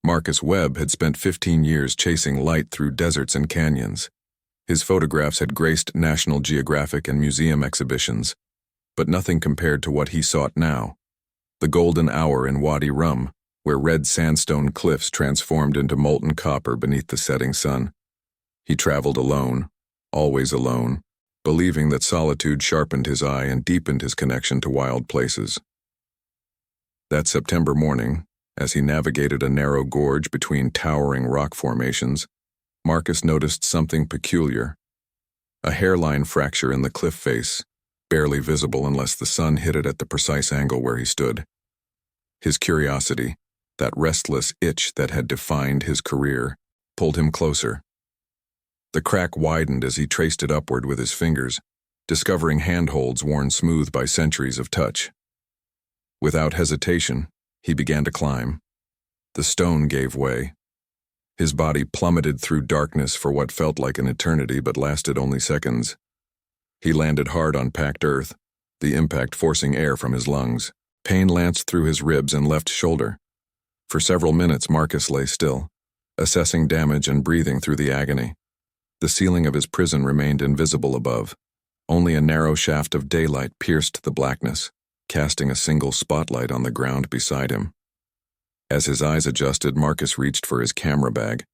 Marcus Webb had spent 15 years chasing light through deserts and canyons. His photographs had graced National Geographic and museum exhibitions, but nothing compared to what he sought now. The golden hour in Wadi Rum, where red sandstone cliffs transformed into molten copper beneath the setting sun. He traveled alone, always alone, believing that solitude sharpened his eye and deepened his connection to wild places. That September morning, as he navigated a narrow gorge between towering rock formations, Marcus noticed something peculiar. A hairline fracture in the cliff face, barely visible unless the sun hit it at the precise angle where he stood. His curiosity, that restless itch that had defined his career, pulled him closer. The crack widened as he traced it upward with his fingers, discovering handholds worn smooth by centuries of touch. Without hesitation, he began to climb. The stone gave way. His body plummeted through darkness for what felt like an eternity but lasted only seconds. He landed hard on packed earth, the impact forcing air from his lungs. Pain lanced through his ribs and left shoulder. For several minutes, Marcus lay still, assessing damage and breathing through the agony. The ceiling of his prison remained invisible above. Only a narrow shaft of daylight pierced the blackness, casting a single spotlight on the ground beside him. As his eyes adjusted, Marcus reached for his camera bag,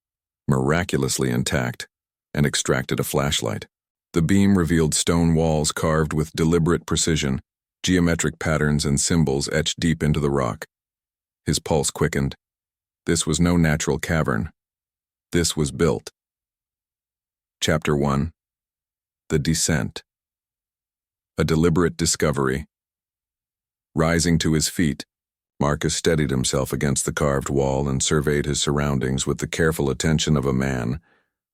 miraculously intact, and extracted a flashlight. The beam revealed stone walls carved with deliberate precision, geometric patterns and symbols etched deep into the rock. His pulse quickened. This was no natural cavern. This was built. Chapter 1. The Descent. A deliberate discovery. Rising to his feet, Marcus steadied himself against the carved wall and surveyed his surroundings with the careful attention of a man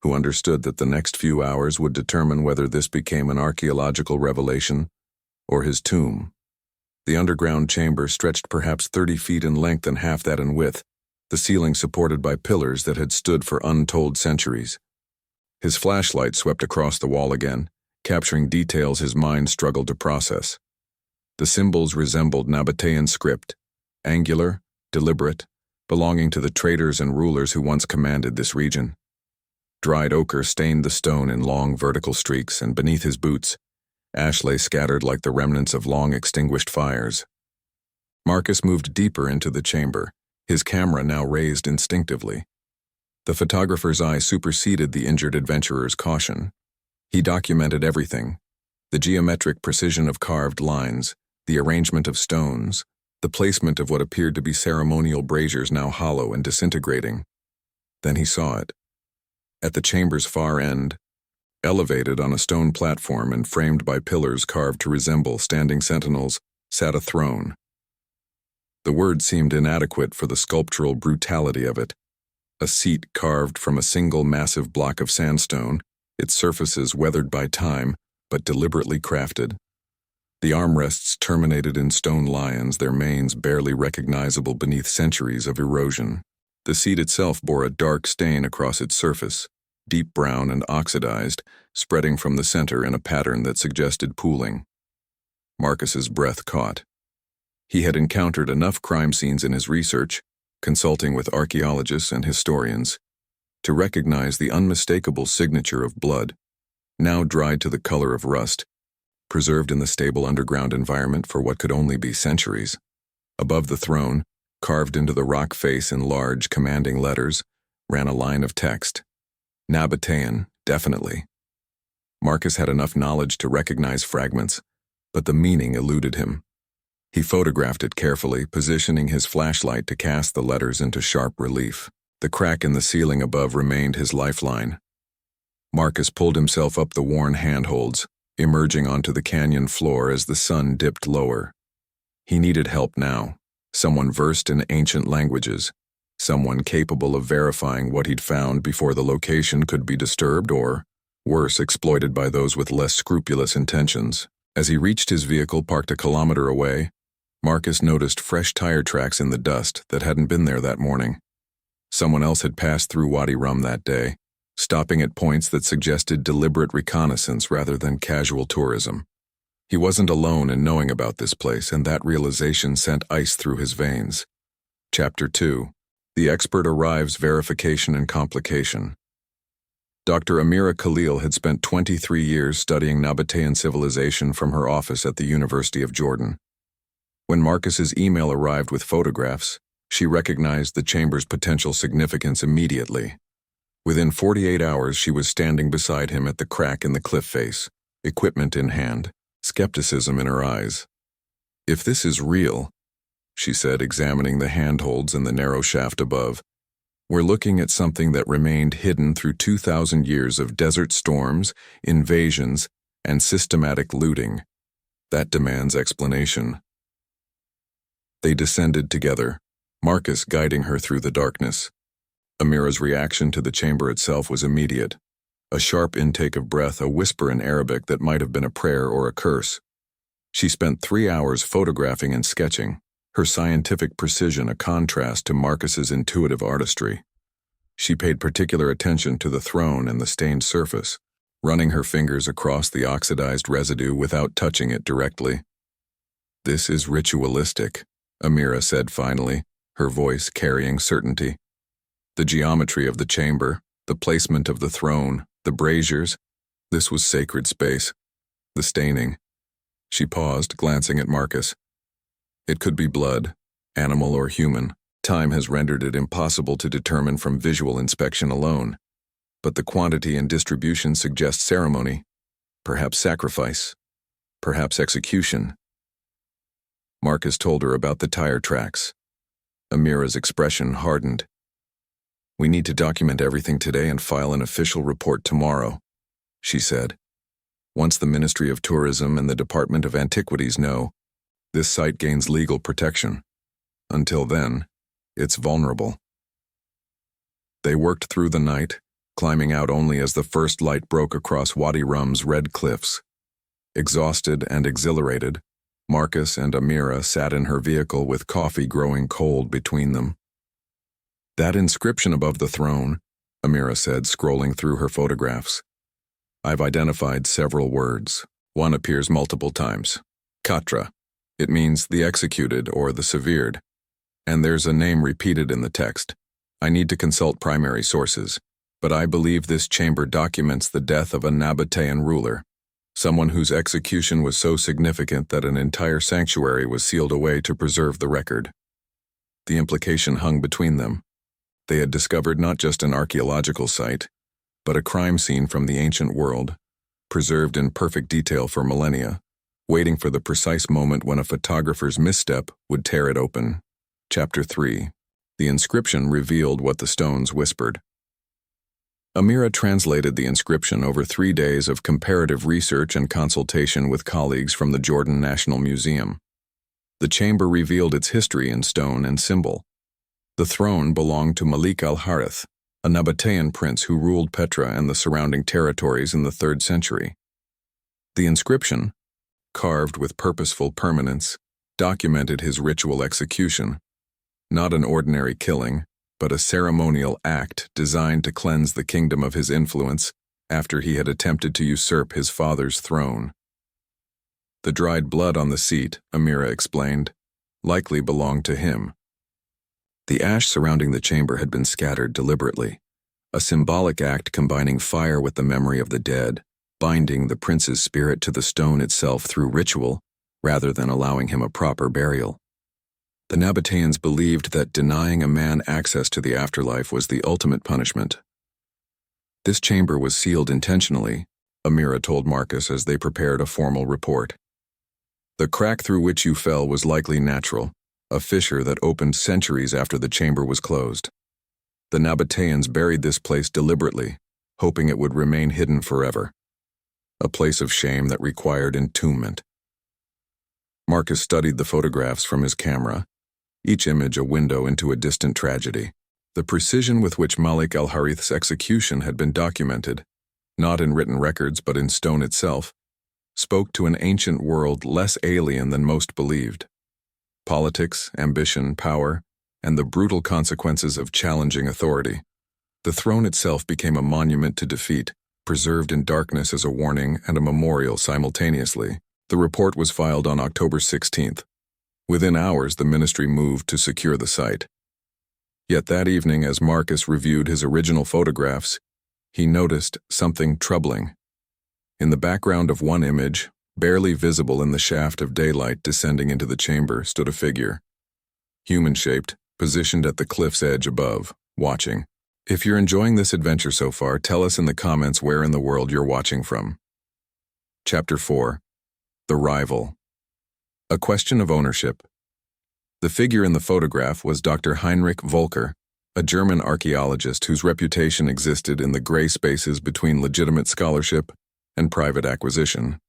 who understood that the next few hours would determine whether this became an archaeological revelation or his tomb. The underground chamber stretched perhaps 30 feet in length and half that in width, the ceiling supported by pillars that had stood for untold centuries. His flashlight swept across the wall again, capturing details his mind struggled to process. The symbols resembled Nabatean script, angular, deliberate, belonging to the traders and rulers who once commanded this region. Dried ochre stained the stone in long vertical streaks, and beneath his boots, ash lay scattered like the remnants of long-extinguished fires. Marcus moved deeper into the chamber, his camera now raised instinctively. The photographer's eye superseded the injured adventurer's caution. He documented everything: the geometric precision of carved lines, the arrangement of stones, the placement of what appeared to be ceremonial braziers now hollow and disintegrating. Then he saw it. At the chamber's far end, elevated on a stone platform and framed by pillars carved to resemble standing sentinels, sat a throne. The word seemed inadequate for the sculptural brutality of it. A seat carved from a single massive block of sandstone, its surfaces weathered by time, but deliberately crafted. The armrests terminated in stone lions, their manes barely recognizable beneath centuries of erosion. The seat itself bore a dark stain across its surface, deep brown and oxidized, spreading from the center in a pattern that suggested pooling. Marcus's breath caught. He had encountered enough crime scenes in his research, consulting with archaeologists and historians, to recognize the unmistakable signature of blood, now dried to the color of rust, preserved in the stable underground environment for what could only be centuries. Above the throne, carved into the rock face in large, commanding letters, ran a line of text. Nabatean, definitely. Marcus had enough knowledge to recognize fragments, but the meaning eluded him. He photographed it carefully, positioning his flashlight to cast the letters into sharp relief. The crack in the ceiling above remained his lifeline. Marcus pulled himself up the worn handholds, emerging onto the canyon floor as the sun dipped lower. He needed help now, someone versed in ancient languages, someone capable of verifying what he'd found before the location could be disturbed or, worse, exploited by those with less scrupulous intentions. As he reached his vehicle parked a kilometer away, Marcus noticed fresh tire tracks in the dust that hadn't been there that morning. Someone else had passed through Wadi Rum that day, stopping at points that suggested deliberate reconnaissance rather than casual tourism. He wasn't alone in knowing about this place, and that realization sent ice through his veins. Chapter 2. The expert arrives, verification and complication. Dr. Amira Khalil had spent 23 years studying Nabatean civilization from her office at the University of Jordan. When Marcus's email arrived with photographs, she recognized the chamber's potential significance immediately. Within 48 hours, she was standing beside him at the crack in the cliff face, equipment in hand, skepticism in her eyes. "If this is real," she said, examining the handholds and the narrow shaft above, "we're looking at something that remained hidden through 2,000 years of desert storms, invasions, and systematic looting. That demands explanation." They descended together, Marcus guiding her through the darkness. Amira's reaction to the chamber itself was immediate. A sharp intake of breath, a whisper in Arabic that might have been a prayer or a curse. She spent 3 hours photographing and sketching, her scientific precision a contrast to Marcus's intuitive artistry. She paid particular attention to the throne and the stained surface, running her fingers across the oxidized residue without touching it directly. "This is ritualistic," Amira said finally, her voice carrying certainty. The geometry of the chamber, the placement of the throne, the braziers, this was sacred space. The staining. She paused, glancing at Marcus. It could be blood, animal or human. Time has rendered it impossible to determine from visual inspection alone. But the quantity and distribution suggest ceremony, perhaps sacrifice, perhaps execution. Marcus told her about the tire tracks. Amira's expression hardened. "We need to document everything today and file an official report tomorrow," she said. "Once the Ministry of Tourism and the Department of Antiquities know, this site gains legal protection. Until then, it's vulnerable." They worked through the night, climbing out only as the first light broke across Wadi Rum's red cliffs. Exhausted and exhilarated, Marcus and Amira sat in her vehicle with coffee growing cold between them. "That inscription above the throne," Amira said, scrolling through her photographs. "I've identified several words. One appears multiple times. Katra. It means the executed or the severed. And there's a name repeated in the text. I need to consult primary sources, but I believe this chamber documents the death of a Nabatean ruler, someone whose execution was so significant that an entire sanctuary was sealed away to preserve the record." The implication hung between them. They had discovered not just an archaeological site, but a crime scene from the ancient world, preserved in perfect detail for millennia, waiting for the precise moment when a photographer's misstep would tear it open. Chapter 3. The inscription revealed what the stones whispered. Amira translated the inscription over 3 days of comparative research and consultation with colleagues from the Jordan National Museum. The chamber revealed its history in stone and symbol. The throne belonged to Malik al-Harith, a Nabatean prince who ruled Petra and the surrounding territories in the 3rd century. The inscription, carved with purposeful permanence, documented his ritual execution, not an ordinary killing, but a ceremonial act designed to cleanse the kingdom of his influence after he had attempted to usurp his father's throne. The dried blood on the seat, Amira explained, likely belonged to him. The ash surrounding the chamber had been scattered deliberately, a symbolic act combining fire with the memory of the dead, binding the prince's spirit to the stone itself through ritual, rather than allowing him a proper burial. The Nabateans believed that denying a man access to the afterlife was the ultimate punishment. This chamber was sealed intentionally, Amira told Marcus as they prepared a formal report. The crack through which you fell was likely natural, a fissure that opened centuries after the chamber was closed. The Nabateans buried this place deliberately, hoping it would remain hidden forever. A place of shame that required entombment. Marcus studied the photographs from his camera, each image a window into a distant tragedy. The precision with which Malik al-Harith's execution had been documented, not in written records but in stone itself, spoke to an ancient world less alien than most believed. Politics, ambition, power, and the brutal consequences of challenging authority. The throne itself became a monument to defeat, preserved in darkness as a warning and a memorial simultaneously. The report was filed on October 16th. Within hours, the ministry moved to secure the site. Yet that evening, as Marcus reviewed his original photographs, he noticed something troubling. In the background of one image, barely visible in the shaft of daylight descending into the chamber, stood a figure. Human-shaped, positioned at the cliff's edge above, watching. If you're enjoying this adventure so far, tell us in the comments where in the world you're watching from. Chapter 4. The Rival. A question of ownership. The figure in the photograph was Dr. Heinrich Volker, a German archaeologist whose reputation existed in the gray spaces between legitimate scholarship and private acquisition.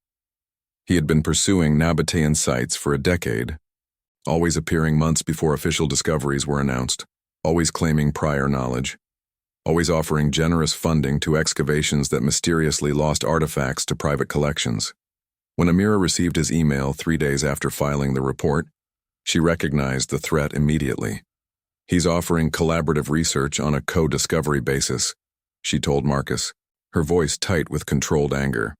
He had been pursuing Nabatean sites for a decade, always appearing months before official discoveries were announced, always claiming prior knowledge, always offering generous funding to excavations that mysteriously lost artifacts to private collections. When Amira received his email 3 days after filing the report, she recognized the threat immediately. "He's offering collaborative research on a co-discovery basis," she told Marcus, her voice tight with controlled anger.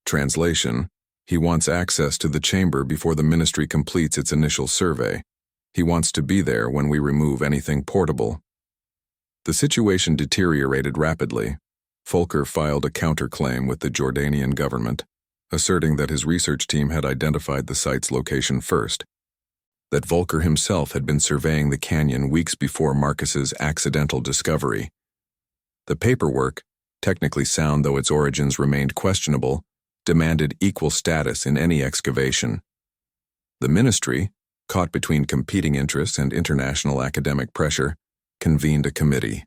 Translation: he wants access to the chamber before the ministry completes its initial survey. He wants to be there when we remove anything portable. The situation deteriorated rapidly. Volker filed a counterclaim with the Jordanian government, asserting that his research team had identified the site's location first, that Volker himself had been surveying the canyon weeks before Marcus's accidental discovery. The paperwork, technically sound though its origins remained questionable, demanded equal status in any excavation. The ministry, caught between competing interests and international academic pressure, convened a committee.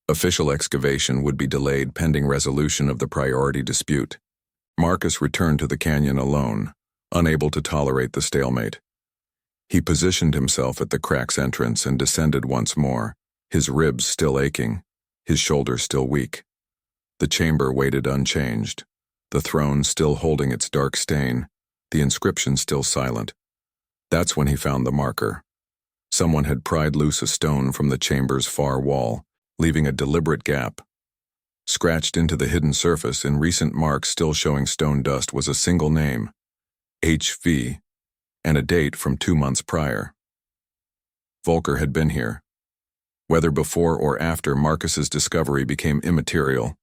Official excavation would be delayed pending resolution of the priority dispute. Marcus returned to the canyon alone, unable to tolerate the stalemate. He positioned himself at the crack's entrance and descended once more, his ribs still aching, his shoulders still weak. The chamber waited unchanged, the throne still holding its dark stain, the inscription still silent. That's when he found the marker. Someone had pried loose a stone from the chamber's far wall, leaving a deliberate gap. Scratched into the hidden surface in recent marks still showing stone dust was a single name, H.V., and a date from 2 months prior. Volker had been here. Whether before or after Marcus's discovery became immaterial,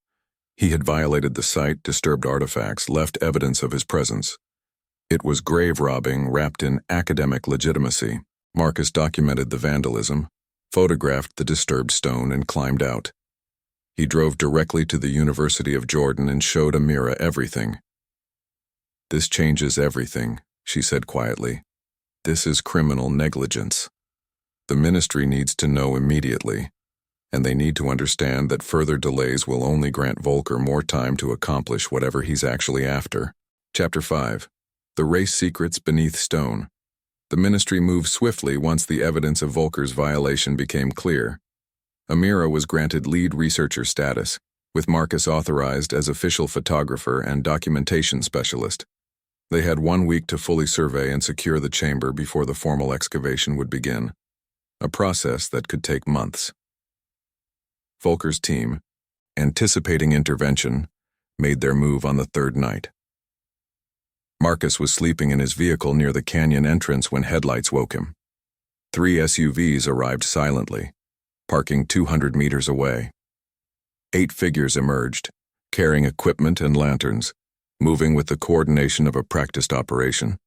he had violated the site, disturbed artifacts, left evidence of his presence. It was grave robbing wrapped in academic legitimacy. Marcus documented the vandalism, photographed the disturbed stone, and climbed out. He drove directly to the University of Jordan and showed Amira everything. "This changes everything," she said quietly. "This is criminal negligence. The ministry needs to know immediately, and they need to understand that further delays will only grant Volker more time to accomplish whatever he's actually after." Chapter 5. The Race Secrets Beneath Stone. The ministry moved swiftly once the evidence of Volker's violation became clear. Amira was granted lead researcher status, with Marcus authorized as official photographer and documentation specialist. They had 1 week to fully survey and secure the chamber before the formal excavation would begin, a process that could take months. Volker's team, anticipating intervention, made their move on the 3rd night. Marcus was sleeping in his vehicle near the canyon entrance when headlights woke him. 3 SUVs arrived silently, parking 200 meters away. 8 figures emerged, carrying equipment and lanterns, moving with the coordination of a practiced operation.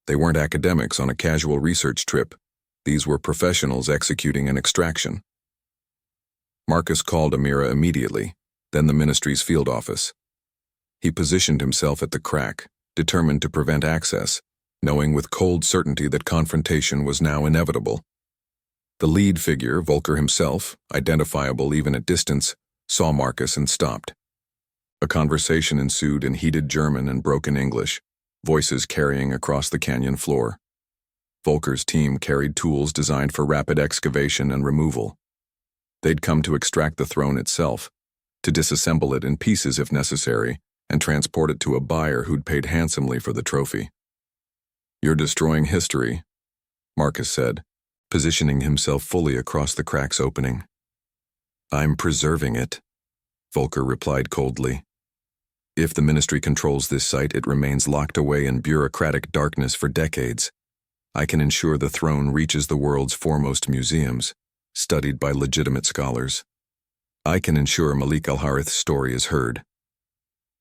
They weren't academics on a casual research trip. These were professionals executing an extraction. Marcus called Amira immediately, then the ministry's field office. He positioned himself at the crack, determined to prevent access, knowing with cold certainty that confrontation was now inevitable. The lead figure, Volker himself, identifiable even at distance, saw Marcus and stopped. A conversation ensued in heated German and broken English, voices carrying across the canyon floor. Volker's team carried tools designed for rapid excavation and removal. They'd come to extract the throne itself, to disassemble it in pieces if necessary, and transport it to a buyer who'd paid handsomely for the trophy. "You're destroying history," Marcus said, positioning himself fully across the crack's opening. "I'm preserving it," Volker replied coldly. "If the ministry controls this site, it remains locked away in bureaucratic darkness for decades. I can ensure the throne reaches the world's foremost museums, studied by legitimate scholars. I can ensure Malik Al-Harith's story is heard.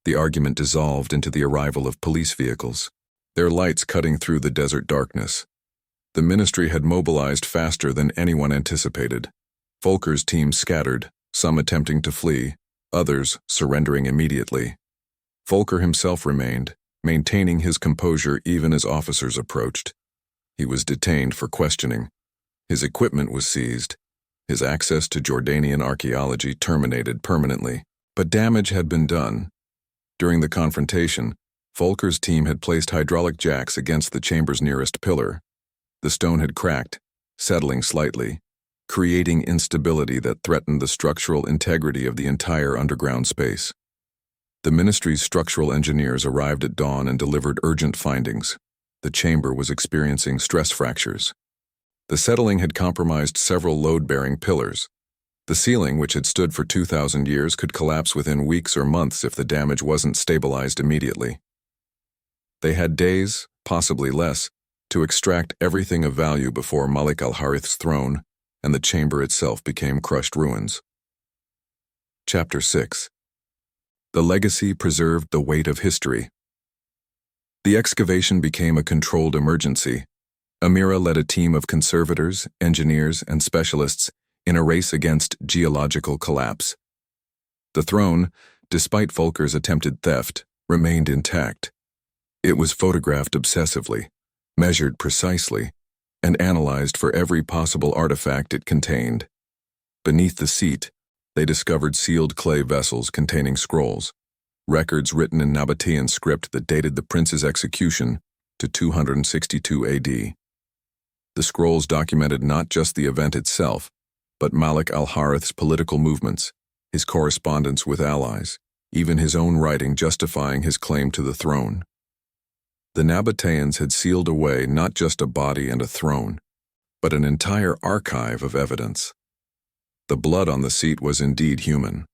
The argument dissolved into the arrival of police vehicles, their lights cutting through the desert darkness. The ministry had mobilized faster than anyone anticipated. Volker's team scattered, some attempting to flee, others surrendering immediately. Volker himself remained, maintaining his composure even as officers approached. He was detained for questioning. His equipment was seized. His access to Jordanian archaeology terminated permanently. But damage had been done. During the confrontation, Volker's team had placed hydraulic jacks against the chamber's nearest pillar. The stone had cracked, settling slightly, creating instability that threatened the structural integrity of the entire underground space. The ministry's structural engineers arrived at dawn and delivered urgent findings. The chamber was experiencing stress fractures. The settling had compromised several load-bearing pillars. The ceiling, which had stood for 2,000 years, could collapse within weeks or months if the damage wasn't stabilized immediately. They had days, possibly less, to extract everything of value before Malik Al-Harith's throne and the chamber itself became crushed ruins. Chapter 6. The legacy preserved the weight of history. The excavation became a controlled emergency. Amira led a team of conservators, engineers, and specialists in a race against geological collapse. The throne, despite Volker's attempted theft, remained intact. It was photographed obsessively, measured precisely, and analyzed for every possible artifact it contained. Beneath the seat, they discovered sealed clay vessels containing scrolls, records written in Nabatean script that dated the prince's execution to 262 AD. The scrolls documented not just the event itself, but Malik Al-Harith's political movements, his correspondence with allies, even his own writing justifying his claim to the throne. The Nabateans had sealed away not just a body and a throne, but an entire archive of evidence. The blood on the seat was indeed human.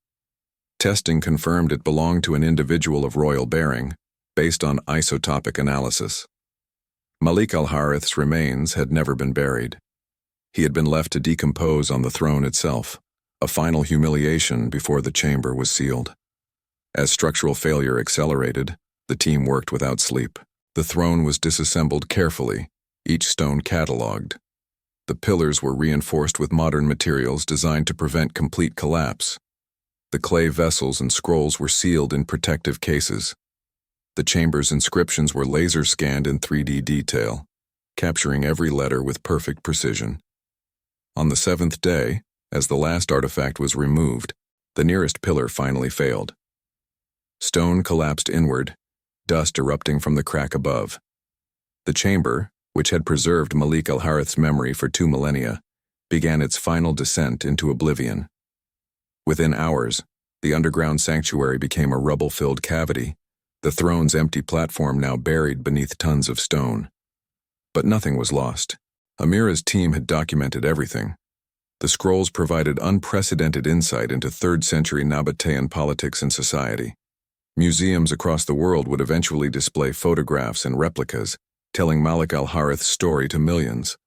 Testing confirmed it belonged to an individual of royal bearing, based on isotopic analysis. Malik Al-Harith's remains had never been buried. He had been left to decompose on the throne itself, a final humiliation before the chamber was sealed. As structural failure accelerated, the team worked without sleep. The throne was disassembled carefully, each stone catalogued. The pillars were reinforced with modern materials designed to prevent complete collapse. The clay vessels and scrolls were sealed in protective cases. The chamber's inscriptions were laser scanned in 3D detail, capturing every letter with perfect precision. On the seventh day, as the last artifact was removed, the nearest pillar finally failed. Stone collapsed inward, dust erupting from the crack above. The chamber, which had preserved Malik Al-Harith's memory for 2 millennia, began its final descent into oblivion. Within hours, the underground sanctuary became a rubble-filled cavity, the throne's empty platform now buried beneath tons of stone. But nothing was lost. Amira's team had documented everything. The scrolls provided unprecedented insight into 3rd-century Nabatean politics and society. Museums across the world would eventually display photographs and replicas, telling Malik Al-Harith's story to millions.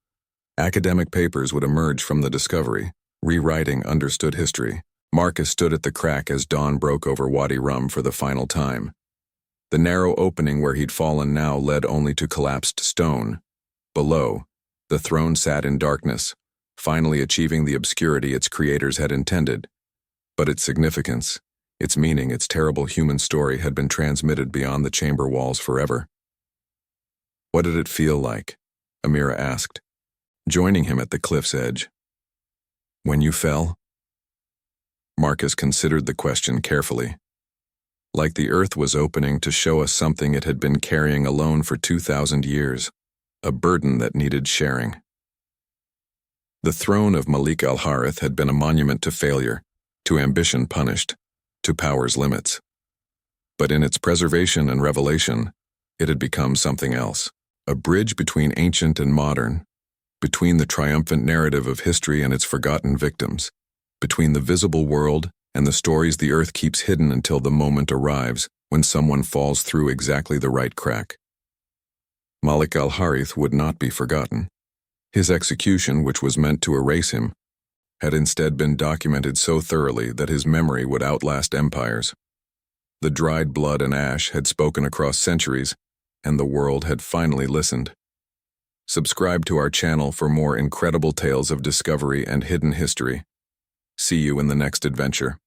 Academic papers would emerge from the discovery, rewriting understood history. Marcus stood at the crack as dawn broke over Wadi Rum for the final time. The narrow opening where he'd fallen now led only to collapsed stone. Below, the throne sat in darkness, finally achieving the obscurity its creators had intended. But its significance, its meaning, its terrible human story had been transmitted beyond the chamber walls forever. "What did it feel like?" Amira asked, joining him at the cliff's edge. "When you fell?" Marcus considered the question carefully. Like the earth was opening to show us something it had been carrying alone for 2,000 years, a burden that needed sharing. The throne of Malik Al-Harith had been a monument to failure, to ambition punished, to power's limits. But in its preservation and revelation, it had become something else, a bridge between ancient and modern, between the triumphant narrative of history and its forgotten victims, between the visible world and the stories the earth keeps hidden until the moment arrives when someone falls through exactly the right crack. Malik Al-Harith would not be forgotten. His execution, which was meant to erase him, had instead been documented so thoroughly that his memory would outlast empires. The dried blood and ash had spoken across centuries, and the world had finally listened. Subscribe to our channel for more incredible tales of discovery and hidden history. See you in the next adventure.